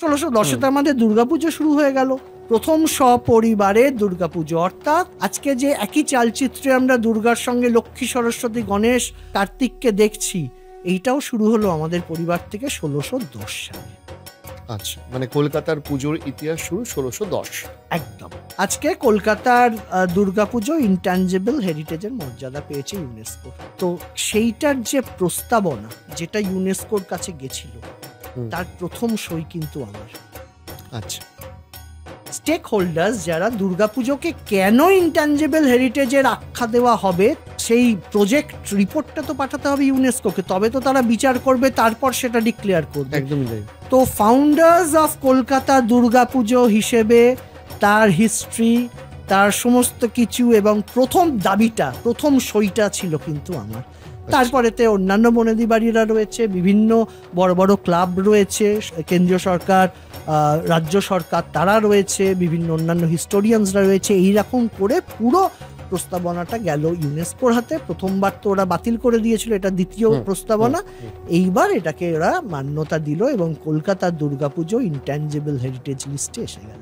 1610-তে আমাদের দুর্গাপুজো শুরু হয়ে গেল, প্রথম সপরিবারে দুর্গাপুজো। অর্থাৎ আজকে যে একই চালচিত্রে আমরা দুর্গার সঙ্গে লক্ষ্মী, সরস্বতী, গণেশ, কার্তিককে দেখছি, এইটাও শুরু হলো আমাদের পরিবার থেকে 1610 সালে। আচ্ছা, মানে কলকাতার পুজোর ইতিহাস শুরু 1610। একদম। আজকে কলকাতার দুর্গাপুজো ইনট্যাঞ্জেবল হেরিটেজের মর্যাদা পেয়েছে ইউনেস্কো। তো সেইটার যে প্রস্তাবনা, যেটা ইউনেস্কোর কাছে গেছিল, তার প্রথম সই কিন্তু আমার। আচ্ছা, স্টেক হোল্ডার্স যারা, দুর্গাপুজোকে কেন ইনট্যাঞ্জেবল হেরিটেজের আখ্যা দেওয়া হবে, সেই প্রজেক্ট রিপোর্টটা তো পাঠাতে হবে ইউনেস্কোকে, তবে তো তারা বিচার করবে, তারপর সেটা ডিক্লেয়ার করবে। একদমই তাই। তো ফাউন্ডার্স অফ কলকাতা দুর্গাপুজো হিসেবে তার হিস্ট্রি, তার সমস্ত কিছু এবং প্রথম দাবিটা, প্রথম সইটা ছিল কিন্তু আমার। তারপরেতে অন্যান্য বনেদি বাড়িরা রয়েছে, বিভিন্ন বড় বড় ক্লাব রয়েছে, কেন্দ্রীয় সরকার, রাজ্য সরকার তারা রয়েছে, বিভিন্ন অন্যান্য হিস্টোরিয়ানসরা রয়েছে। এইরকম করে পুরো প্রস্তাবনাটা গেল ইউনেস্কোর হাতে। প্রথমবার তো ওরা বাতিল করে দিয়েছিল, এটা দ্বিতীয় প্রস্তাবনা। এইবার এটাকে ওরা মান্যতা দিল এবং কলকাতার দুর্গাপুজো ইনট্যাঞ্জেবল হেরিটেজ লিস্টে এসে গেল।